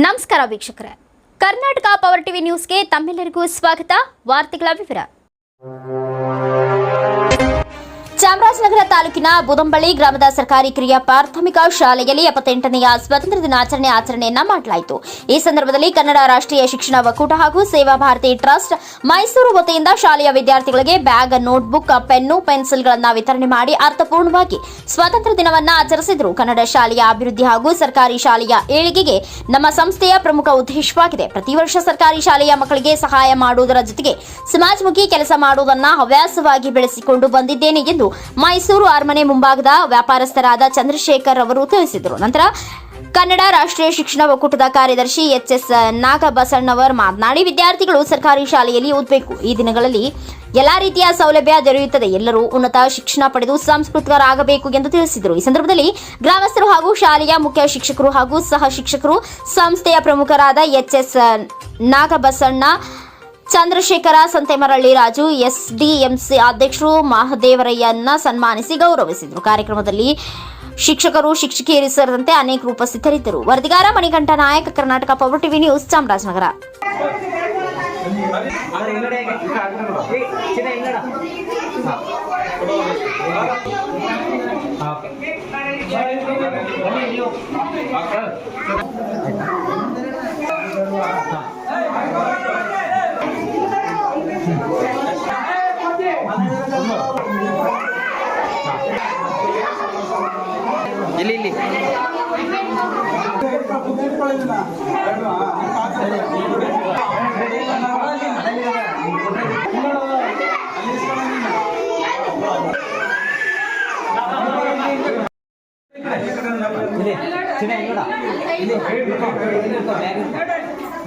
ನಮಸ್ಕಾರ ವೀಕ್ಷಕರೇ, Karnataka power TV ನ್ಯೂಸ್ಗೆ ತಮ್ಮೆಲ್ಲರಿಗೂ ಸ್ವಾಗತ. ವಾರ್ತೆಗಳ ವಿವರ. ಚಾಮರಾಜನಗರ ತಾಲೂಕಿನ ಬುದಂಬಳಿ ಗ್ರಾಮದ ಸರ್ಕಾರಿ ಕಿರಿಯ ಪ್ರಾಥಮಿಕ ಶಾಲೆಯಲ್ಲಿ 78ನೇ ಸ್ವಾತಂತ್ರ್ಯ ದಿನಾಚರಣೆ ಆಚರಣೆಯನ್ನ ಮಾಡಲಾಯಿತು. ಈ ಸಂದರ್ಭದಲ್ಲಿ ಕನ್ನಡ ರಾಷ್ಟ್ರೀಯ ಶಿಕ್ಷಣ ಒಕ್ಕೂಟ ಹಾಗೂ ಸೇವಾ ಭಾರತಿ ಟ್ರಸ್ಟ್ ಮೈಸೂರು ವತಿಯಿಂದ ಶಾಲೆಯ ವಿದ್ಯಾರ್ಥಿಗಳಿಗೆ ಬ್ಯಾಗ್, ನೋಟ್ಬುಕ್, ಪೆನ್ನು, ಪೆನ್ಸಿಲ್ಗಳನ್ನು ವಿತರಣೆ ಮಾಡಿ ಅರ್ಥಪೂರ್ಣವಾಗಿ ಸ್ವಾತಂತ್ರ್ಯ ದಿನವನ್ನು ಆಚರಿಸಿದರು. ಕನ್ನಡ ಶಾಲೆಯ ಅಭಿವೃದ್ಧಿ ಹಾಗೂ ಸರ್ಕಾರಿ ಶಾಲೆಯ ಏಳಿಗೆಗೆ ನಮ್ಮ ಸಂಸ್ಥೆಯ ಪ್ರಮುಖ ಉದ್ದೇಶವಾಗಿದೆ. ಪ್ರತಿ ವರ್ಷ ಸರ್ಕಾರಿ ಶಾಲೆಯ ಮಕ್ಕಳಿಗೆ ಸಹಾಯ ಮಾಡುವುದರ ಜೊತೆಗೆ ಸಮಾಜಮುಖಿ ಕೆಲಸ ಮಾಡುವುದನ್ನು ಹವ್ಯಾಸವಾಗಿ ಬೆಳೆಸಿಕೊಂಡು ಬಂದಿದ್ದೇನೆ ಎಂದು ಮೈಸೂರು ಅರಮನೆ ಮುಂಭಾಗದ ವ್ಯಾಪಾರಸ್ಥರಾದ ಚಂದ್ರಶೇಖರ್ ಅವರು ತಿಳಿಸಿದರು. ನಂತರ ಕನ್ನಡ ರಾಷ್ಟ್ರೀಯ ಶಿಕ್ಷಣ ಒಕ್ಕೂಟದ ಕಾರ್ಯದರ್ಶಿ ಎಚ್.ಎಸ್. ನಾಗಬಸಣ್ಣವರ್ ಮಾತನಾಡಿ, ವಿದ್ಯಾರ್ಥಿಗಳು ಸರ್ಕಾರಿ ಶಾಲೆಯಲ್ಲಿ ಓದಬೇಕು. ಈ ದಿನಗಳಲ್ಲಿ ಎಲ್ಲಾ ರೀತಿಯ ಸೌಲಭ್ಯ ದೊರೆಯುತ್ತದೆ. ಎಲ್ಲರೂ ಉನ್ನತ ಶಿಕ್ಷಣ ಪಡೆದು ಸಂಸ್ಕೃತರಾಗಬೇಕು ಎಂದು ತಿಳಿಸಿದರು. ಈ ಸಂದರ್ಭದಲ್ಲಿ ಗ್ರಾಮಸ್ಥರು ಹಾಗೂ ಶಾಲೆಯ ಮುಖ್ಯ ಶಿಕ್ಷಕರು ಹಾಗೂ ಸಹ ಶಿಕ್ಷಕರು, ಸಂಸ್ಥೆಯ ಪ್ರಮುಖರಾದ ಎಚ್.ಎಸ್. ನಾಗಬಸಣ್ಣ, ಚಂದ್ರಶೇಖರ, ಸಂತೆಮರಳ್ಳಿ ರಾಜು, ಎಸ್ಡಿಎಂಸಿ ಅಧ್ಯಕ್ಷರು ಮಹದೇವರಯ್ಯನ್ನ ಸನ್ಮಾನಿಸಿ ಗೌರವಿಸಿದರು. ಕಾರ್ಯಕ್ರಮದಲ್ಲಿ ಶಿಕ್ಷಕರು, ಶಿಕ್ಷಕಿಯರು ಸೇರಿದಂತೆ ಅನೇಕರು ಉಪಸ್ಥಿತರಿದ್ದರು. ವರದಿಗಾರ Manikanta Nayak, Karnataka power TV news, Chamarajanagar.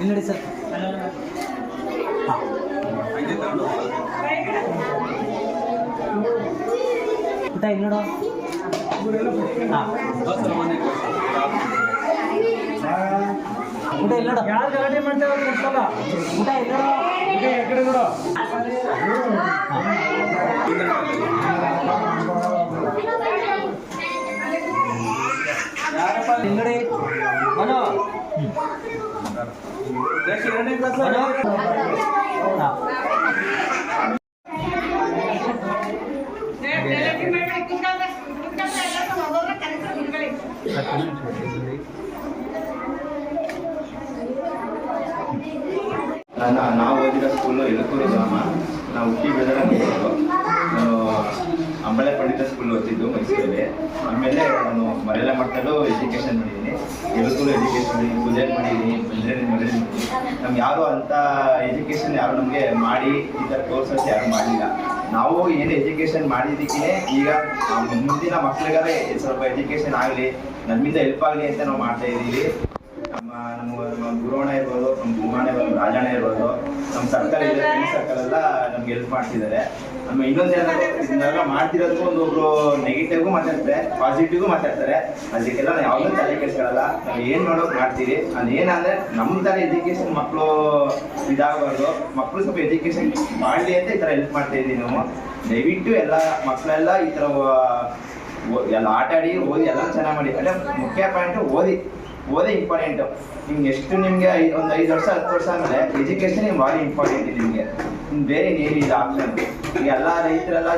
ಇಲ್ಲಿ ನೋಡಿ ಸರ್. ಊಟ ಇಲ್ಲಿ ನೋಡು. ಊಟ ಇಲ್ಲಿ ನೋಡು. ಯಾರು ಗಲಾಟೆ ಮಾಡ್ತೇವೆ ಊಟ ಇಲ್ಲಿ ನೋಡು. ನೋಡಿ ಮನೋ ನಾವು ಓದಿರೋ ಸ್ಕೂಲು ಎಲಕೂರು ಗ್ರಾಮ. ನಾವು ಹುಟ್ಟಿ ಬೆಳೆದ ನಾನು ಅಂಬಳೆ ಪಂಡಿತ ಸ್ಕೂಲ್ ಓದ್ತಿದ್ದು ಮೈಸೂರಲ್ಲಿ. ಆಮೇಲೆ ನಾನು ಮರೆಯಲ್ಲ ಮಟ್ಟದಲ್ಲೂ ಎಜುಕೇಷನ್ ಮಾಡಿದ್ದೀನಿ, ಎಲಕೂರು ಎಜುಕೇಷನ್ ಮಾಡಿದ್ದೀನಿ, ಪೂಜಾರಿ ಮಾಡಿದ್ದೀನಿ, ಇಂಜಿನಿಯರಿಂಗ್ ಮಾಡಿದ್ದೀನಿ. ನಮ್ಗೆ ಯಾರು ಅಂಥ ಎಜುಕೇಷನ್ ಯಾರು ನಮಗೆ ಮಾಡಿ ಈ ಥರ ಕೋರ್ಸಸ್ ಯಾರು ಮಾಡಲಿಲ್ಲ. ನಾವು ಏನು ಎಜುಕೇಷನ್ ಮಾಡಿದ್ದಕ್ಕೆ ಈಗ ಮುಂದಿನ ಮಕ್ಕಳಿಗಾದ್ರೆ ಸ್ವಲ್ಪ ಎಜುಕೇಷನ್ ಆಗಲಿ, ನಮ್ಮಿಂದ ಹೆಲ್ಪ್ ಆಗಲಿ ಅಂತ ನಾವು ಮಾಡ್ತಾ ಇದ್ದೀವಿ. ನಮ್ಮ ಗುರುವಣ್ಣ ಇರ್ಬೋದು, ನಮ್ಮ ಕುಮಾರಣ್ಣ ಇರ್ಬೋದು, ರಾಜಣ್ಣ ಇರ್ಬೋದು, ನಮ್ಮ ಸರ್ಕಲ್ ಇದೆ, ಫ್ರೆಂಡ್ ಸರ್ಕಲ್ ಎಲ್ಲ ನಮ್ಗೆ ಹೆಲ್ಪ್ ಮಾಡ್ತಿದ್ದಾರೆ. ನಮ್ಮ ಇನ್ನೊಂದು ಇದನ್ನೆಲ್ಲ ಮಾಡ್ತಿರೋದು ಒಬ್ಬೊಬ್ರು ನೆಗೆಟಿವ್ಗೂ ಮಾತಾಡ್ತಾರೆ, ಪಾಸಿಟಿವ್ಗೂ ಮಾತಾಡ್ತಾರೆ. ಅದಕ್ಕೆಲ್ಲ ನಾವು ಯಾವುದೂ ತಲೆ ಕೆಡಿಸ್ಕೊಳ್ಳಲ್ಲ. ನಾವು ಏನು ಮಾಡೋದು ಮಾಡ್ತೀವಿ. ಅದೇನಂದರೆ ನಮ್ಮ ಥರ ಎಜುಕೇಷನ್ ಮಕ್ಕಳು ಇದಾಗಬಾರ್ದು, ಮಕ್ಕಳು ಸ್ವಲ್ಪ ಎಜುಕೇಷನ್ ಮಾಡಲಿ ಅಂತ ಈ ಥರ ಹೆಲ್ಪ್ ಮಾಡ್ತಾ ಇದ್ದೀವಿ ನಾವು. ದಯವಿಟ್ಟು ಎಲ್ಲ ಮಕ್ಕಳೆಲ್ಲ ಈ ಥರ ಎಲ್ಲ ಆಟ ಆಡಿ ಓದಿ ಎಲ್ಲ ಚೆನ್ನಾಗಿ ಮಾಡಿ. ಅಂದರೆ ಮುಖ್ಯ ಪಾಯಿಂಟು ಓದೇ ಇಂಪಾರ್ಟೆಂಟು. ನಿಮ್ಗೆ ಎಷ್ಟು ನಿಮಗೆ ಒಂದು 5 ವರ್ಷ 10 ವರ್ಷ ಅಂದರೆ ಎಜುಕೇಷನ್ ಭಾರಿ ಇಂಪಾರ್ಟೆಂಟ್ ಇದೆ ನಿಮಗೆ. ಬೇರೆ ಏನಿಲ್ಲ ಆಪ್ಷನ್. ಈಗ ಎಲ್ಲ ರೈತರೆಲ್ಲ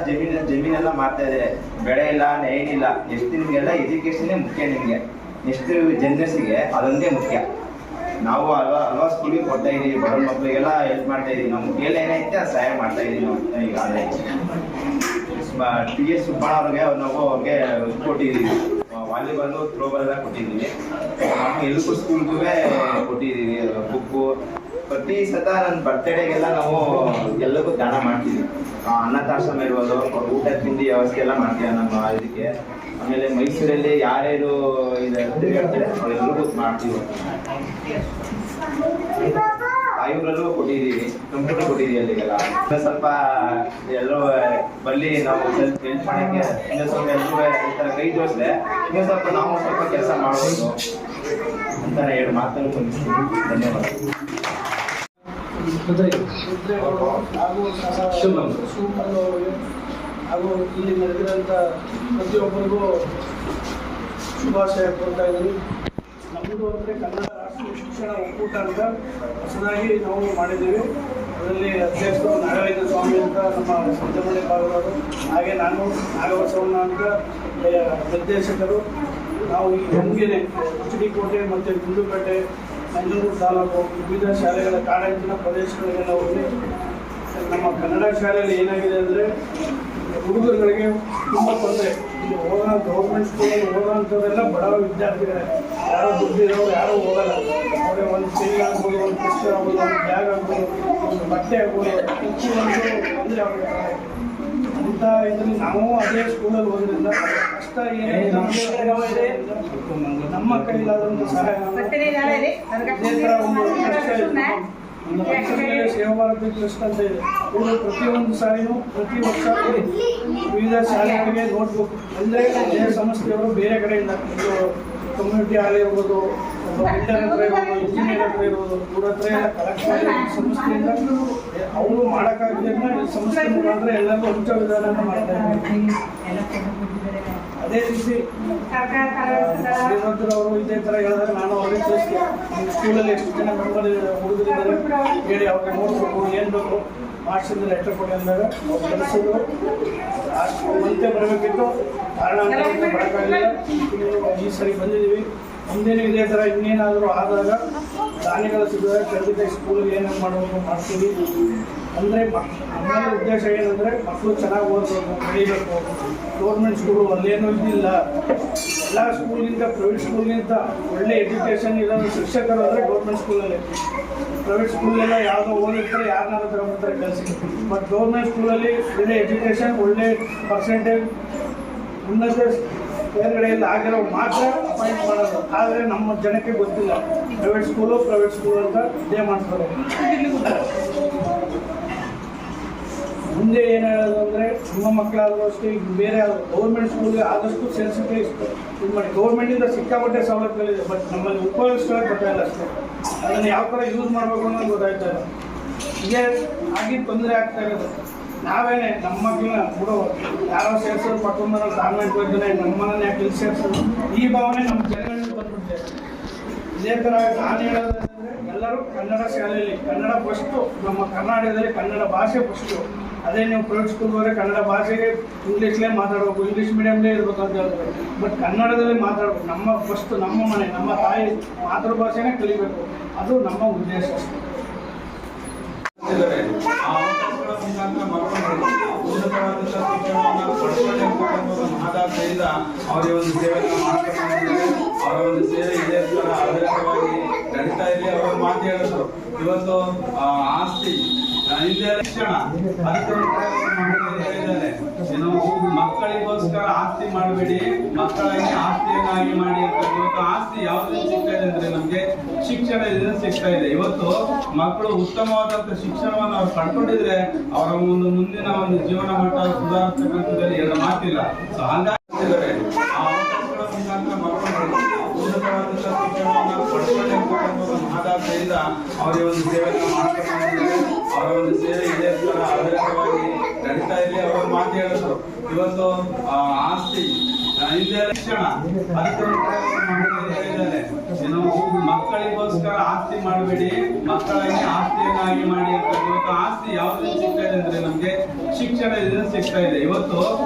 ಜಮೀನೆಲ್ಲ ಮಾಡ್ತಾ ಇದ್ದಾರೆ, ಬೆಳೆ ಇಲ್ಲ, ಏನಿಲ್ಲ. ಎಷ್ಟು ನಿಮಗೆಲ್ಲ ಎಜುಕೇಷನ್ನೇ ಮುಖ್ಯ. ನಿಮಗೆ ಎಷ್ಟು ಜನರಸಿಗೆ ಅದೊಂದೇ ಮುಖ್ಯ. ನಾವು ಹಲವಾ ಸ್ಕೂಲಿಗೆ ಕೊಡ್ತಾ ಇದ್ದೀವಿ, ಬಡ ಮಕ್ಕಳಿಗೆಲ್ಲ ಹೆಲ್ಪ್ ಮಾಡ್ತಾ ಇದ್ದೀವಿ. ನಮ್ಮ ಕೈಯಲ್ಲಿ ಏನೈತೆ ಅದು ಸಹಾಯ ಮಾಡ್ತಾ ಇದ್ದೀವಿ ನಾವು. ಈಗ ಅದೇ ಟಿ.ಎಸ್. ಸುಬ್ಬಣ್ಣ ಅವ್ರಿಗೆ ಕೊಟ್ಟಿದ್ದೀವಿ, ವಾಲಿಬಾಲು, ಥ್ರೋಬಾಲ್ ಎಲ್ಲ ಕೊಟ್ಟಿದ್ದೀವಿ. ಎಲ್ರಿಗೂ ಸ್ಕೂಲ್ಗೂ ಕೊಟ್ಟಿದ್ದೀವಿ ಬುಕ್ಕು. ಪ್ರತಿ ಸತ ನನ್ನ ಬರ್ತ್ಡೇಗೆಲ್ಲ ನಾವು ಎಲ್ಲರಿಗೂ ದಾನ ಮಾಡ್ತೀವಿ. ಅನ್ನದಾಶ್ರಮ ಇರ್ಬೋದು, ಊಟ ತಿಂಡಿ ವ್ಯವಸ್ಥೆ ಎಲ್ಲ ಮಾಡ್ತೀವಿ ನಮ್ಮ ಇದಕ್ಕೆ. ಆಮೇಲೆ ಮೈಸೂರಲ್ಲಿ ಯಾರ್ಯಾರು ಹೇಳ್ತಾರೆ ಅವರೆಲ್ಲರಿಗೂ ಮಾಡ್ತೀವಿ. ತಾಯಿಯೂರಲ್ಲೂ ಕೊಟ್ಟಿದ್ದೀವಿ, ಕಂಪ್ಯೂಟರ್ ಕೊಟ್ಟಿದ್ದೀವಿ. ಅಲ್ಲಿಗೆಲ್ಲ ಸ್ವಲ್ಪ ಎಲ್ಲರೂ ಬರಲಿ, ನಾವು ಸ್ವಲ್ಪ ಹೆಲ್ಪ್ ಮಾಡೋಕ್ಕೆ ಇನ್ನೂ ಸ್ವಲ್ಪ ಎಲ್ಲರೂ ಈ ಥರ ಕೈ ಜೋಡಿಸಿದ್ರೆ ಇನ್ನೂ ಸ್ವಲ್ಪ ನಾವು ಸ್ವಲ್ಪ ಕೆಲಸ ಮಾಡ್ಬೋದು ಅಂತ ಹೇಳಿ ಮಾತನ್ನು ಮುಗಿಸ್ತೀನಿ. ಧನ್ಯವಾದ. ಹಾಗೂ ಇಲ್ಲಿ ನಡೆದಿರೋಂಥ ಪ್ರತಿಯೊಬ್ಬರಿಗೂ ಶುಭಾಶಯ ಕೋರ್ತಾ ಇದ್ದೀನಿ. ನಮ್ಮದು ಅಂದರೆ ಕನ್ನಡ ರಾಷ್ಟ್ರೀಯ ಶಿಕ್ಷಣ ಶಿಕ್ಷಣ ಒಕ್ಕೂಟ ಅಂತ ಹೊಸದಾಗಿ ನಾವು ಮಾಡಿದ್ದೀವಿ. ಅದರಲ್ಲಿ ಅಧ್ಯಕ್ಷರು ನಾಗಲಿಂಗ ಸ್ವಾಮಿ ಅಂತ ನಮ್ಮ ಸಂಜಮಳ್ಳಿ ಭಾಗದವರು, ಹಾಗೆ ನಾನು ನಾಗಬಸವಣ್ಣ ಅಂತ ನಿರ್ದೇಶಕರು. ನಾವು ಈ ಹೆಂಗೇನೆ HD ಕೋಟೆ ಮತ್ತು ಗುಂಡ್ಲುಪೇಟೆ, ನಂಜನಗೂಡು ತಾಲೂಕು ವಿವಿಧ ಶಾಲೆಗಳ ಕಾಡಂಚಿನ ಪ್ರದೇಶಗಳಿಗೆಲ್ಲ ಹೋಗಿ ನಮ್ಮ ಕನ್ನಡ ಶಾಲೆಯಲ್ಲಿ ಏನಾಗಿದೆ ಅಂದರೆ ಹುಡುಗರುಗಳಿಗೆ ತುಂಬ ತೊಂದರೆ. ಇಲ್ಲಿ ಗೌರ್ಮೆಂಟ್ ಸ್ಕೂಲಲ್ಲಿ ಓದೋಂಥದ್ದೆಲ್ಲ ಬಡವ ವಿದ್ಯಾರ್ಥಿಗಳೇ, ಯಾರೋ ದುಡ್ಡಿರೋರು ಯಾರೂ ಹೋಗಲ್ಲ. ಅವರೇ ಒಂದು ಪೆನ್ ಆಗ್ಬೋದು, ಒಂದು ಪುಸ್ತಕ ಆಗ್ಬೋದು, ಒಂದು ಬ್ಯಾಗ್ ಆಗ್ಬೋದು, ಒಂದು ಬಟ್ಟೆ ಆಗ್ಬೋದು, ಹೆಚ್ಚು ಅಂದರೆ ಅವ್ರಿಗೆ ಅಂತ ಇದರಲ್ಲಿ ನಾವು ಅದೇ ಸ್ಕೂಲಲ್ಲಿ ಓದೋದ್ರಿಂದ ಕಷ್ಟ ಏನಿದೆ ನಮ್ಮ ಕೈಲಾದಂಥ ಸಹಾಯ ಇದೇ ಥರ ಒಂದು ಕಷ್ಟ ಇದೆ. ಸೇವಾ ಭಾರತಿ ಟ್ರಸ್ಟ್ ಅಂತ ಇದೆ. ಇವರು ಪ್ರತಿಯೊಂದು ಸಾರಿನೂ ಪ್ರತಿ ವರ್ಷ ವಿವಿಧ ಶಾಲೆಗಳಿಗೆ ನೋಟ್ಬುಕ್ ಅಂದರೆ ಬೇರೆ ಸಂಸ್ಥೆಯವರು ಬೇರೆ ಕಡೆಯಿಂದ ಕಮ್ಯುನಿಟಿ ಹಾಲ್ ಇರ್ಬೋದು, ಬಿಲ್ಡರ್ ಹತ್ರ ಇರ್ಬೋದು, ಇಂಜಿನಿಯರ್ ಹತ್ರ ಇರ್ಬೋದು, ಇವ್ರ ಹತ್ರ ಎಲ್ಲ ಕಲೆಕ್ಟ್ ಮಾಡಿ ಸಂಸ್ಥೆಯಿಂದ ಅವರು ಮಾಡೋಕ್ಕಾಗಲಿಲ್ಲ ಈ ಸಂಸ್ಥೆ ಮುಖಾಂತರ ಎಲ್ಲರಿಗೂ ಹಂಚೋ ವಿಧಾನ ಮಾಡ್ತಾ ಇದ್ದಾರೆ. ಅದೇ ರೀತಿ ಶ್ರೀಮಂತರವರು ಇದೇ ಥರ ಹೇಳಿದ್ರೆ ನಾನು ಅವ್ರಿಗೆ ತಿಳಿಸ್ತೀನಿ, ಸ್ಕೂಲಲ್ಲಿ ಎಷ್ಟು ಜನ ಮೆಂಬರ್ ಹುಡುಗರಿದ್ದಾರೆ ಹೇಳಿ ಅವ್ರಿಗೆ ನೋಡಬೇಕು, ಏನು ಬೇಕು ಮಾರ್ಕ್ಸಿಂದ ಲೆಟರ್ ಕೊಡಿ ಅಂದಾಗ ಅವ್ರು ಕೆಲಸಗಳು ಮತ್ತೆ ಬರಬೇಕಿತ್ತು. ಕಾರಣ ಅಂತ ಬರೋಕ್ಕಾಗಲಿಲ್ಲ. ಈ ಸರಿ ಬಂದಿದ್ದೀವಿ. ಮುಂದೇನು ಇದೇ ಥರ ಇನ್ನೇನಾದರೂ ಆದಾಗ ದಾನಿಗಳ ಸಿಗದೆ ಖಂಡಿತ ಸ್ಕೂಲಿಗೆ ಏನೇನು ಮಾಡಬೇಕು ಮಾಡ್ತೀವಿ. ಅಂದರೆ ನಮ್ಮ ಉದ್ದೇಶ ಏನಂದರೆ ಮಕ್ಕಳು ಚೆನ್ನಾಗಿ ಓದಬೇಕು, ಬೆಳೀಬೇಕು. ಗೌರ್ಮೆಂಟ್ ಸ್ಕೂಲು ಅಲ್ಲೇನೂ ಇದಿಲ್ಲ. ಎಲ್ಲ ಸ್ಕೂಲ್ಗಿಂತ ಪ್ರೈವೇಟ್ ಸ್ಕೂಲ್ಗಿಂತ ಒಳ್ಳೆ ಎಜುಕೇಷನ್ ಇರೋದು ಶಿಕ್ಷಕರು ಅಂದರೆ ಗೌರ್ಮೆಂಟ್ ಸ್ಕೂಲಲ್ಲಿ. ಪ್ರೈವೇಟ್ ಸ್ಕೂಲೆಲ್ಲ ಯಾವುದೋ ಓದಿರ್ತಾರೆ, ಯಾರನ್ನಾರು ತಗೊಂಡ್ಬರ್ತಾರೆ ಕೆಲಸಕ್ಕೆ. ಬಟ್ ಗೌರ್ಮೆಂಟ್ ಸ್ಕೂಲಲ್ಲಿ ಒಳ್ಳೆ ಎಜುಕೇಷನ್, ಒಳ್ಳೆ ಪರ್ಸೆಂಟೇಜ್, ಉನ್ನತ ಬೇರೆಗಡೆಯಲ್ಲಿ ಆಗಿರೋ ಮಾತ್ರ ಅಪಾಯಿಂಟ್ ಮಾಡೋದು. ಆದರೆ ನಮ್ಮ ಜನಕ್ಕೆ ಗೊತ್ತಿಲ್ಲ, ಪ್ರೈವೇಟ್ ಸ್ಕೂಲು ಅಂತ ಇದೇ ಮಾಡ್ತಾರೆ. ಮುಂದೆ ಏನು ಹೇಳೋದು ಅಂದರೆ ನಿಮ್ಮ ಮಕ್ಕಳಾದರೂ ಅಷ್ಟೇ, ಈಗ ಬೇರೆ ಗೌರ್ಮೆಂಟ್ ಸ್ಕೂಲ್ಗೆ ಆದಷ್ಟು ಸೇರಿಸೋಕ್ಕೆ ಇದು ಮಾಡಿ. ಗೌರ್ಮೆಂಟಿಂದ ಸಿಕ್ಕಾಪಟ್ಟೆ ಸವಲತ್ತುಗಳಿದೆ, ಬಟ್ ನಮ್ಮಲ್ಲಿ ಉಪಯೋಗಿಸ್ಕೊಳ್ಳೋಕೆ ಗೊತ್ತಾಯಿಲ್ಲ ಅಷ್ಟೇ. ಅದನ್ನು ಯಾವ ಥರ ಯೂಸ್ ಮಾಡಬೇಕು ಅನ್ನೋದು ಗೊತ್ತಾಯ್ತಾ ಇಲ್ಲ. ಹೀಗೆ ಆಗಿ ತೊಂದರೆ ಆಗ್ತಾ ಇರೋದು. ನಾವೇನೆ ನಮ್ಮ ಮಕ್ಕಳನ್ನ ಬಿಡೋ ಯಾರೋ ಸೇರಿಸೋದು ಪಟ್ಕೊಂಡು ಕಾನ್ವೆಂಟ್ ಹೋಗ್ತಾನೆ, ನಮ್ಮನ್ನ ಯಾಕೆ ಇಲ್ಲಿ ಸೇರಿಸೋದು, ಈ ಭಾವನೆ ನಮ್ಮ ಜನಗಳಿಗೆ ಬಂದ್ಬಿಡುತ್ತೆ. ಇದೇ ಥರ ನಾನು ಹೇಳೋದಂದರೆ ಎಲ್ಲರೂ ಕನ್ನಡ ಶಾಲೆಯಲ್ಲಿ ಕನ್ನಡ ಫಸ್ಟು, ನಮ್ಮ ಕರ್ನಾಟಕದಲ್ಲಿ ಕನ್ನಡ ಭಾಷೆ ಫಸ್ಟು. ಅದೇ ನೀವು ಪ್ರೈವೇಟ್ ಸ್ಕೂಲ್ ಹೋದರೆ ಕನ್ನಡ ಭಾಷೆಗೆ ಇಂಗ್ಲೀಷ್ಲೇ ಮಾತಾಡಬೇಕು, ಇಂಗ್ಲೀಷ್ ಮೀಡಿಯಮ್ಲೇ ಇರಬೇಕು ಅಂತ ಹೇಳ್ತಾರೆ. ಬಟ್ ಕನ್ನಡದಲ್ಲಿ ಮಾತಾಡಬೇಕು. ನಮ್ಮ ಫಸ್ಟು ನಮ್ಮ ಮನೆ, ನಮ್ಮ ತಾಯಿ ಮಾತೃಭಾಷೆನೇ ಕಲಿಬೇಕು. ಅದು ನಮ್ಮ ಉದ್ದೇಶ. ಮಹದಾಸೆಯಿಂದ ಅವರಿಗೆ ಒಂದು ಸೇವೆಯನ್ನು ಮಾಡ್ಕೊಂಡು ಅವರ ಒಂದು ಸೇವೆ ಇದೇ ಥರ ಅವಿರತವಾಗಿ ನಡೀತಾ ಇರಲಿ. ಅವರು ಮಾತು ಹೇಳಿದ್ರು, ಇವತ್ತು ಆಸ್ತಿ ಹಿಂದೆ ಶಿಕ್ಷಣ ಅದಕ್ಕೆ ಹೇಳಿದ್ದಾರೆ, ಏನು ಮಕ್ಕಳಿಗೋಸ್ಕರ ಆಸ್ತಿ ಮಾಡಬೇಡಿ, ಮಕ್ಕಳಲ್ಲಿ ಆಸ್ತಿಯನ್ನಾಗಿ ಮಾಡಿ ಅಂತ. ಇವತ್ತು ಆಸ್ತಿ ಯಾವ್ದ್ರಿಂದ ಸಿಗ್ತಾ ಇದೆ ಅಂದ್ರೆ ನಮ್ಗೆ ಶಿಕ್ಷಣದಿಂದ ಸಿಗ್ತಾ ಇದೆ. ಇವತ್ತು ಮಕ್ಕಳು ಉತ್ತಮವಾದಂತ ಶಿಕ್ಷಣವನ್ನು ಅವ್ರು ಪಡ್ಕೊಂಡಿದ್ರೆ ಅವರ ಒಂದು ಮುಂದಿನ ಒಂದು ಜೀವನ ಮಟ್ಟ ಸುಧಾರಿಸತಕ್ಕಂಥದ್ದಲ್ಲಿ ಎರಡು ಮಾತಿಲ್ಲ. ಸೊ ಹಾಗಾಗಿ ಆ ಅವಕಾಶಗಳ ಮುಖಾಂತರ ಮಕ್ಕಳು ಉನ್ನತವಾದಂತ ಶಿಕ್ಷಣವನ್ನು ಪಡ್ಕೊಳ್ಳಿ ಮಹದಾಸೆಯಿಂದ ಅವರಿಗೆ ಒಂದು ಸೇವೆಯನ್ನು ಮಾಡ್ಕೊಂಡು ಅವರ ಒಂದು ಸೇವೆ ಇದೇ ಥರ ಅವಿರತವಾಗಿ ನಡೀತಾ ಇರಲಿ. ಅವರು ಮಾತು ಹೇಳಿದ್ರು, ಇವತ್ತು ಆಸ್ತಿ ಹಿಂದೆ ಶಿಕ್ಷಣ ಅದಕ್ಕೆ ಹೇಳಿದ್ದಾರೆ, ಏನು ಮಕ್ಕಳಿಗೋಸ್ಕರ ಆಸ್ತಿ ಮಾಡಬೇಡಿ, ಮಕ್ಕಳಲ್ಲಿ ಆಸ್ತಿಯನ್ನಾಗಿ ಮಾಡಿ ಅಂತ. ಇವತ್ತು ಆಸ್ತಿ ಯಾವ್ದ್ರಿಂದ ಸಿಗ್ತಾ ಇದೆ ಅಂದ್ರೆ ನಮ್ಗೆ ಶಿಕ್ಷಣದಿಂದ ಸಿಗ್ತಾ ಇದೆ. ಇವತ್ತು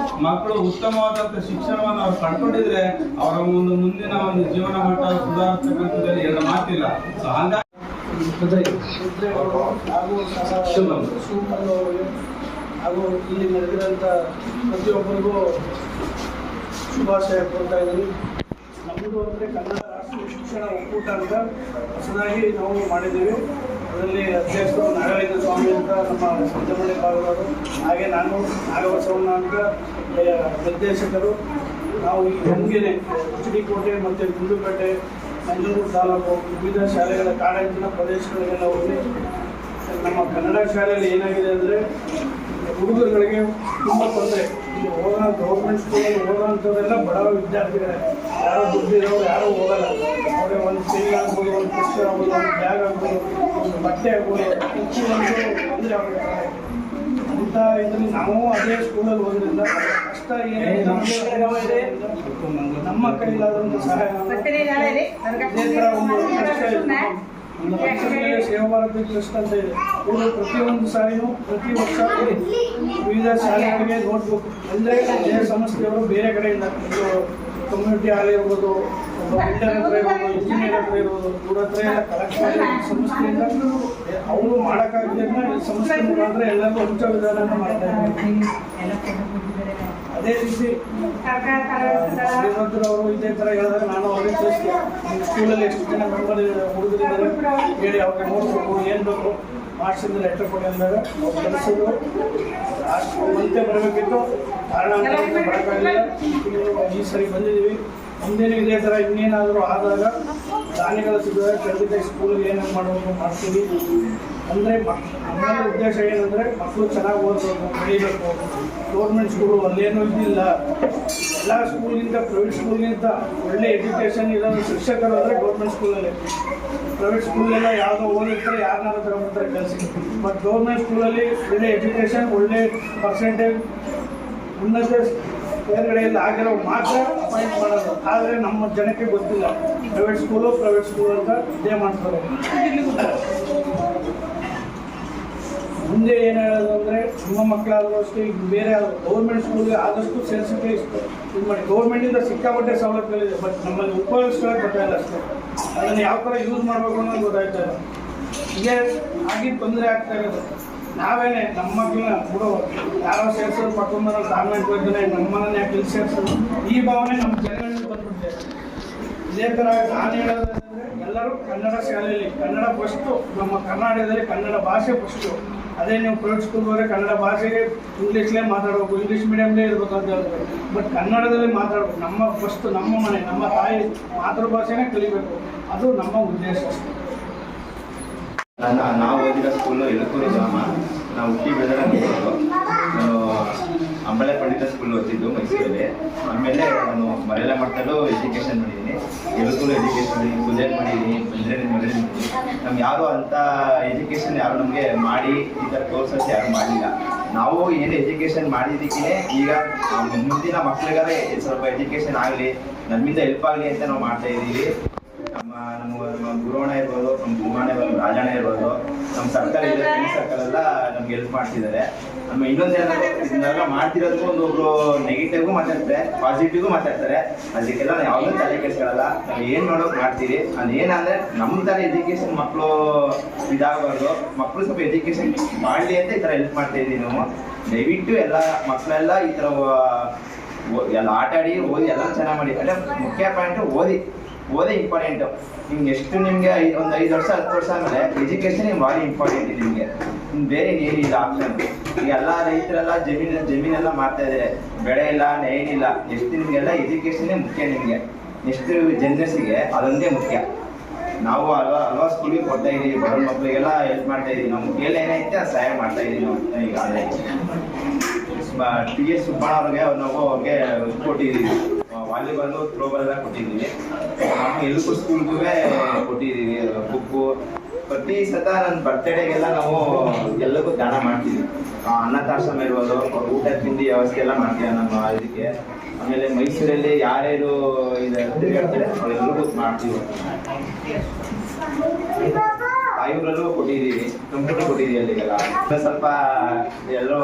ಮಕ್ಕಳು ಉತ್ತಮವಾದಂತ ಶಿಕ್ಷಣವನ್ನು ಅವ್ರು ಪಡ್ಕೊಂಡಿದ್ರೆ ಅವರ ಒಂದು ಮುಂದಿನ ಒಂದು ಜೀವನ ಮಟ್ಟ ಸುಧಾರಿಸತಕ್ಕಂಥದ್ದಲ್ಲಿ ಎರಡು ಮಾತಿಲ್ಲ. ಸೊ ಹಾಗಾಗಿ ಹಾಗೂ ಶಿವಮೊಗ್ಗದವರಿಗೆ ಹಾಗೂ ಇಲ್ಲಿ ನಡೆದಿರೋಂಥ ಪ್ರತಿಯೊಬ್ಬರಿಗೂ ಶುಭಾಶಯ ಕೊಡ್ತಾ ಇದ್ದೀನಿ. ನಮ್ಮದು ಅಂದರೆ ಕನ್ನಡ ರಾಷ್ಟ್ರೀಯ ಶಿಕ್ಷಣ ಒಕ್ಕೂಟ ಅಂತ ಹೊಸದಾಗಿ ನಾವು ಮಾಡಿದ್ದೀವಿ. ಅದರಲ್ಲಿ ಅಧ್ಯಕ್ಷರು ನಾಗಲಿಂಗ ಸ್ವಾಮಿ ಅಂತ ನಮ್ಮ ಸಂಜಮಳ್ಳಿ ಭಾಗದವರು, ಹಾಗೆ ನಾನು ನಾಗಬಸವಣ್ಣ ಅಂತ ನಿರ್ದೇಶಕರು. ನಾವು ಈ ಹೆಂಗೇನೆ HD ಕೋಟೆ ಮತ್ತು ಗುಂಡ್ಲುಪೇಟೆ, ನಂಜನಗೂಡು ತಾಲೂಕು ವಿವಿಧ ಶಾಲೆಗಳ ಕಾಡಂಚಿನ ಪ್ರದೇಶಗಳಿಗೆಲ್ಲ ಹೋಗಿ ನಮ್ಮ ಕನ್ನಡ ಶಾಲೆಯಲ್ಲಿ ಏನಾಗಿದೆ ಅಂದರೆ ಹುಡುಗರುಗಳಿಗೆ ತುಂಬ ತೊಂದರೆ. ಇಲ್ಲಿ ಗೌರ್ಮೆಂಟ್ ಸ್ಕೂಲಲ್ಲಿ ಓದೋಂಥದ್ದೆಲ್ಲ ಬಡವ ವಿದ್ಯಾರ್ಥಿಗಳೇ, ಯಾರೋ ದುಡ್ಡಿರೋರು ಯಾರೂ ಹೋಗಲ್ಲ. ಅವರೇ ಒಂದು ಪೆನ್ ಆಗ್ಬೋದು, ಒಂದು ಪುಸ್ತಕ ಆಗ್ಬೋದು, ಒಂದು ಬ್ಯಾಗ್ ಆಗ್ಬೋದು, ಒಂದು ಬಟ್ಟೆ ಆಗ್ಬೋದು, ಹೆಚ್ಚು ಅಂದರೆ ಅವ್ರಿಗೆ ಅಂತ ಇದರಲ್ಲಿ ನಾವು ಅದೇ ಸ್ಕೂಲಲ್ಲಿ ಓದೋದ್ರಿಂದ ಕಷ್ಟ ಏನಿದೆ ನಮ್ಮ ಕೈಲಾದಂಥ ಸಹಾಯ ಇದೇ ಥರ ಒಂದು ಕಷ್ಟ ಇದೆ. ನಮ್ಮ ಪರಿಸರದಲ್ಲಿ ಸೇವಾ ಭಾರತಿ ಟ್ರಸ್ಟ್ ಅಂತ ಇದೆ. ಇವರು ಪ್ರತಿಯೊಂದು ಸಾರಿನೂ ಪ್ರತಿ ವರ್ಷ ವಿವಿಧ ಶಾಲೆಗಳಿಗೆ ನೋಟ್ಬುಕ್ ಅಂದರೆ ಬೇರೆ ಸಂಸ್ಥೆಯವರು ಬೇರೆ ಕಡೆಯಿಂದ ಕಮ್ಯುನಿಟಿ ಹಾಲ್ ಇರ್ಬೋದು, ಬಿಲ್ಡರ್ ಹತ್ರ ಇರ್ಬೋದು, ಇಂಜಿನಿಯರ್ ಹತ್ರ ಇರ್ಬೋದು, ಇವ್ರ ಹತ್ರ ಎಲ್ಲ ಕಲೆಕ್ಟ್ ಮಾಡಿ ಸಂಸ್ಥೆಯಿಂದ ಅವರು ಮಾಡೋಕ್ಕಾಗದನ್ನ ಈ ಸಂಸ್ಥೆ ಮುಖಾಂತರ ಎಲ್ಲರಿಗೂ ಹಂಚೋ ವಿಧಾನ ಮಾಡ್ತಾ ಇದ್ದಾರೆ. ಅದೇ ರೀತಿ ಶ್ರೀಮಂತರವರು ಇದೇ ಥರ ಹೇಳಿದಾಗ ನಾನು ಅವ್ರಿಗೆ ತಿಳಿಸ್ತೀನಿ, ನಿಮ್ಮ ಸ್ಕೂಲಲ್ಲಿ ಎಷ್ಟು ಜನ ಮೆಂಬರ್ ಹುಡುಗರಿದ್ದಾರೆ ಹೇಳಿ, ಅವ್ರಿಗೆ ನೋಡಬೇಕು, ಏನು ಬೇಕು ಮಾಡಿಸಿದ ಲೆಟರ್ ಕೊಡಿ ಅಂದಾಗ ಅವ್ರು ಕಳಿಸಿದ್ರು. ಅಷ್ಟು ಮಂತೆ ಬರಬೇಕಿತ್ತು, ಕಾರಣ ಅಂತ ಬರೋಕ್ಕಾಗಲಿಲ್ಲ. ಈ ಸರಿ ಬಂದಿದ್ದೀವಿ. ಮುಂದೇನು ಇದೇ ಥರ ಇನ್ನೇನಾದರೂ ಆದಾಗ ದಾನಿಗಳ ಸಿದ್ಧತೆ ಖಂಡಿತ ಸ್ಕೂಲಿಗೆ ಏನೇನು ಮಾಡಬೇಕು ಮಾಡ್ತೀವಿ. ಅಂದರೆ ನಮ್ಮ ಉದ್ದೇಶ ಏನಂದರೆ ಮಕ್ಕಳು ಚೆನ್ನಾಗಿ ಓದಬೇಕು, ಬೆಳೀಬೇಕು. ಗೌರ್ಮೆಂಟ್ ಸ್ಕೂಲು ಅಲ್ಲೇನೂ ಇದ್ದಿಲ್ಲ, ಎಲ್ಲ ಸ್ಕೂಲ್ಗಿಂತ ಪ್ರೈವೇಟ್ ಸ್ಕೂಲ್ಗಿಂತ ಒಳ್ಳೆ ಎಜುಕೇಷನ್ ಇರೋದು ಶಿಕ್ಷಕರು ಅಂದರೆ ಗೌರ್ಮೆಂಟ್ ಸ್ಕೂಲಲ್ಲಿ. ಪ್ರೈವೇಟ್ ಸ್ಕೂಲೆಲ್ಲ ಯಾವುದೋ ಓದಿರ್ತಾರೆ, ಯಾರನ್ನಾರು ತಗೊಂಡ್ಬರ್ತಾರೆ ಕೆಲಸಕ್ಕೆ. ಬಟ್ ಗೌರ್ಮೆಂಟ್ ಸ್ಕೂಲಲ್ಲಿ ಒಳ್ಳೆ ಎಜುಕೇಷನ್, ಒಳ್ಳೆ ಪರ್ಸೆಂಟೇಜ್, ಉನ್ನತ ಬೇರೆಗಡೆಯಿಂದ ಆಗಿರೋ ಮಾತ್ರ ಅಪಾಯಿಂಟ್ ಮಾಡೋದು. ಆದರೆ ನಮ್ಮ ಜನಕ್ಕೆ ಗೊತ್ತಿಲ್ಲ, ಪ್ರೈವೇಟ್ ಸ್ಕೂಲು ಅಂತ ಇದೇ ಮಾಡ್ತಾರೆ. ಮುಂದೆ ಏನು ಹೇಳೋದು ಅಂದರೆ ನಿಮ್ಮ ಮಕ್ಕಳಾದರೂ ಅಷ್ಟೇ, ಈಗ ಬೇರೆ ಗೌರ್ಮೆಂಟ್ ಸ್ಕೂಲ್ಗೆ ಆದಷ್ಟು ಸೇರಿಸೋಕ್ಕೆ ಇದು ಮಾಡಿ. ಗೌರ್ಮೆಂಟಿಂದ ಸಿಕ್ಕಾಪಟ್ಟೆ ಸವಲತ್ತುಗಳಿದೆ, ಬಟ್ ನಮ್ಮಲ್ಲಿ ಉಪಯೋಗಿಸ್ಕೊಳ್ಳೋಕೆ ಗೊತ್ತಾಯಿಲ್ಲ ಅಷ್ಟೇ. ಅದನ್ನು ಯಾವ ಥರ ಯೂಸ್ ಮಾಡಬೇಕು ಅನ್ನೋದು ಗೊತ್ತಾಯ್ತಾ ಇಲ್ಲ. ಹೀಗೆ ಆಗಿ ತೊಂದರೆ ಆಗ್ತಾ ಇರೋದು ನಾವೇನೆ. ನಮ್ಮ ಮಕ್ಕಳನ್ನ ಬಿಡೋ ಯಾರೋ ಸೇರಿಸೋದು ಪಕ್ಕಂಬರೋ ಕಾನ್ವೆಂಟ್ ಹೋಗ್ತಾನೆ, ನಮ್ಮನ್ನ ಯಾಕೆ ಇಲ್ಲಿ ಸೇರಿಸೋದು, ಈ ಭಾವನೆ ನಮ್ಮ ಜನಗಳಲ್ಲಿ ಬಂದ್ಬಿಟ್ಟಿದೆ. ಇದೇ ಥರ ನಾನು ಹೇಳೋದಂದರೆ ಎಲ್ಲರೂ ಕನ್ನಡ ಶಾಲೆಯಲ್ಲಿ ಕನ್ನಡ ಫಸ್ಟು, ನಮ್ಮ ಕರ್ನಾಟಕದಲ್ಲಿ ಕನ್ನಡ ಭಾಷೆ ಫಸ್ಟು. ಅದೇ ನೀವು ಪ್ರೈವೇಟ್ ಸ್ಕೂಲ್ ಹೋದರೆ ಕನ್ನಡ ಭಾಷೆಗೆ ಇಂಗ್ಲೀಷ್ಲೇ ಮಾತಾಡಬೇಕು, ಇಂಗ್ಲೀಷ್ ಮೀಡಿಯಮ್ಲೇ ಇರಬೇಕು ಅಂತ ಹೇಳ್ತಾರೆ. ಬಟ್ ಕನ್ನಡದಲ್ಲಿ ಮಾತಾಡಬೇಕು. ನಮ್ಮ ಫಸ್ಟು ನಮ್ಮ ಮನೆ, ನಮ್ಮ ತಾಯಿ ಮಾತೃಭಾಷೆನೇ ಕಲಿಬೇಕು. ಅದು ನಮ್ಮ ಉದ್ದೇಶ. ನಾವು ಓದಿದ ಸ್ಕೂಲು ಯಲಕೂರು ಗ್ರಾಮ. ನಾವು ಹುಟ್ಟಿ ಬೆಳೆದಿರೋದು ನಾನು ಅಂಬಳೆ ಪಂಡಿತ ಸ್ಕೂಲ್ ಓದಿದ್ದು ಮೈಸೂರಲ್ಲಿ. ಆಮೇಲೆ ನಾನು ಮರೆಯಲ್ಲ ಮಟ್ಟದಲ್ಲೂ ಎಜುಕೇಷನ್ ಮಾಡಿದ್ದೀನಿ, ಯಲಕೂರು ಎಜುಕೇಷನ್ ಮಾಡಿದ್ದೀನಿ, ಕುದೇರ್ ಮಾಡಿದ್ದೀನಿ, ಇಂಜಿನಿಯರಿಂಗ್ ಮಾಡಿದ್ದೀನಿ. ನಮ್ಗೆ ಯಾರು ಅಂಥ ಎಜುಕೇಷನ್ ಯಾರು ನಮಗೆ ಮಾಡಿ ಈ ಥರ ಕೋರ್ಸಸ್ ಯಾರು ಮಾಡಲಿಲ್ಲ. ನಾವು ಏನು ಎಜುಕೇಷನ್ ಮಾಡಿದ್ದಕ್ಕೆ ಈಗ ಮುಂದಿನ ಮಕ್ಕಳಿಗಾದ್ರೆ ಸ್ವಲ್ಪ ಎಜುಕೇಷನ್ ಆಗಲಿ, ನಮ್ಮಿಂದ ಹೆಲ್ಪ್ ಆಗಲಿ ಅಂತ ನಾವು ಮಾಡ್ತಾ ಇದ್ದೀವಿ. ನಮ್ಮ ಗುರುವಣ್ಣ ಇರ್ಬೋದು, ನಮ್ಮ ಗುರುವಣ್ಣ ಇರ್ಬೋದು, ರಾಜಣ್ಣ ಇರ್ಬೋದು, ನಮ್ಮ ಸರ್ಕಲ್ ಇದೆ, ಫ್ರೆಂಡ್ ಸರ್ಕಲ್ ಎಲ್ಲ ನಮ್ಗೆ ಹೆಲ್ಪ್ ಮಾಡ್ತಿದ್ದಾರೆ. ನಮ್ಮ ಇದನ್ನೆಲ್ಲ ಮಾಡ್ತಿರೋದು ಒಬ್ಬರು ನೆಗೆಟಿವ್ಗೂ ಮಾತಾಡ್ತಾರೆ, ಪಾಸಿಟಿವ್ಗೂ ಮಾತಾಡ್ತಾರೆ. ಅದಕ್ಕೆಲ್ಲ ನಾವು ಯಾವುದೂ ತಲೆ ಕೆಡಿಸ್ಕೊಳ್ಳಲ್ಲ. ನಾವು ಏನು ಮಾಡೋಕೆ ಮಾಡ್ತೀವಿ. ಅದೇನಂದರೆ ನಮ್ಮ ಥರ ಎಜುಕೇಷನ್ ಮಕ್ಕಳು ಇದಾಗಬಾರ್ದು, ಮಕ್ಕಳು ಸ್ವಲ್ಪ ಎಜುಕೇಷನ್ ಮಾಡಲಿ ಅಂತ ಈ ಥರ ಹೆಲ್ಪ್ ಮಾಡ್ತಾ ಇದ್ದೀವಿ ನಾವು. ದಯವಿಟ್ಟು ಎಲ್ಲ ಮಕ್ಕಳೆಲ್ಲ ಈ ಥರ ಎಲ್ಲ ಆಟ ಆಡಿ ಓದಿ ಎಲ್ಲ ಚೆನ್ನಾಗಿ ಮಾಡಿ. ಅಂದರೆ ಮುಖ್ಯ ಪಾಯಿಂಟು ಓದೇ ಇಂಪಾರ್ಟೆಂಟು. ನಿಮ್ಗೆ ಎಷ್ಟು ನಿಮಗೆ ಒಂದು 5 ವರ್ಷ 10 ವರ್ಷ ಆದಮೇಲೆ ಎಜುಕೇಷನ್ ಭಾರಿ ಇಂಪಾರ್ಟೆಂಟ್ ಇದೆ ನಿಮಗೆ. ಬೇರೆ ಏನಿಲ್ಲ ಆಪ್ಷನ್. ಈಗ ಎಲ್ಲ ರೈತರೆಲ್ಲ ಜಮೀನೆಲ್ಲ ಮಾಡ್ತಾ ಇದ್ದಾರೆ, ಬೆಳೆ ಇಲ್ಲ, ಏನಿಲ್ಲ. ಎಷ್ಟು ನಿಮಗೆಲ್ಲ ಎಜುಕೇಷನ್ನೇ ಮುಖ್ಯ. ನಿಮಗೆ ಎಷ್ಟು ಜನರಸಿಗೆ ಅದೊಂದೇ ಮುಖ್ಯ. ನಾವು ಹಲವಾರು ಸ್ಕೂಲಿಗೆ ಕೊಡ್ತಾ ಇದ್ದೀವಿ, ಬರೋ ಮಕ್ಕಳಿಗೆಲ್ಲ ಹೆಲ್ಪ್ ಮಾಡ್ತಾ ಇದ್ದೀವಿ. ನಮ್ಮ ಕೈಯಲ್ಲಿ ಏನೈತೆ ಅದು ಸಹಾಯ ಮಾಡ್ತಾ ಇದ್ದೀವಿ ನಾವು. ಈಗ ಅದೇ ಟಿ.ಎಸ್. ಸುಬ್ಬಣ್ಣ ಅವ್ರಿಗೆ ಕೊಟ್ಟಿದ್ದೀವಿ, ವಾಲಿಬಾಲು, ಥ್ರೋಬಾಲ್ ಎಲ್ಲ ಕೊಟ್ಟಿದ್ದೀವಿ. ನಮ್ಮ ಯಲಕೂರು ಸ್ಕೂಲ್ಗೂ ಕೊಟ್ಟಿದ್ದೀವಿ ಬುಕ್ಕು. ಪ್ರತಿ ಸತ ನನ್ನ ಬರ್ತಡೇಗೆಲ್ಲ ನಾವು ಎಲ್ಲಕ್ಕೂ ದಾನ ಮಾಡ್ತೀವಿ. ಅನಾಥಾಶ್ರಮ ಇರ್ಬೋದು, ಊಟ ತಿಂಡಿ ವ್ಯವಸ್ಥೆ ಎಲ್ಲ ಮಾಡ್ತೀವಿ ನಮ್ಮ ಇದಕ್ಕೆ. ಆಮೇಲೆ ಮೈಸೂರಲ್ಲಿ ಯಾರ್ಯಾರು ಇದೆ ತಿರುಗಾಡ್ತಾರೆ ಅವರೆಲ್ಲರಿಗೂ ಮಾಡ್ತೀವಿ. ತಾಯಿಗಳಲ್ಲೂ ಕೊಟ್ಟಿದ್ದೀವಿ, ಕಂಪ್ಯೂಟರ್ ಕೊಟ್ಟಿದ್ದೀವಿ. ಅಲ್ಲಿಗೆಲ್ಲ ಸ್ವಲ್ಪ ಎಲ್ಲರೂ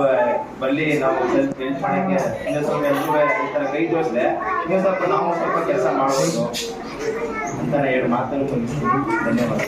ಬರಲಿ, ನಾವು ಸ್ವಲ್ಪ ಹೆಲ್ಪ್ ಮಾಡೋಕ್ಕೆ ಇನ್ನೂ ಸ್ವಲ್ಪ ಎಲ್ಲರೂ ಈ ಥರ ಕೈ ತೋರಿಸಿದೆ ಇನ್ನೂ ಸ್ವಲ್ಪ ನಾವು ಸ್ವಲ್ಪ ಕೆಲಸ ಮಾಡ್ಬೋದು ಅಂತ 2 ಮಾತನ್ನು ಮುಗಿಸ್ತೀನಿ. ಧನ್ಯವಾದ.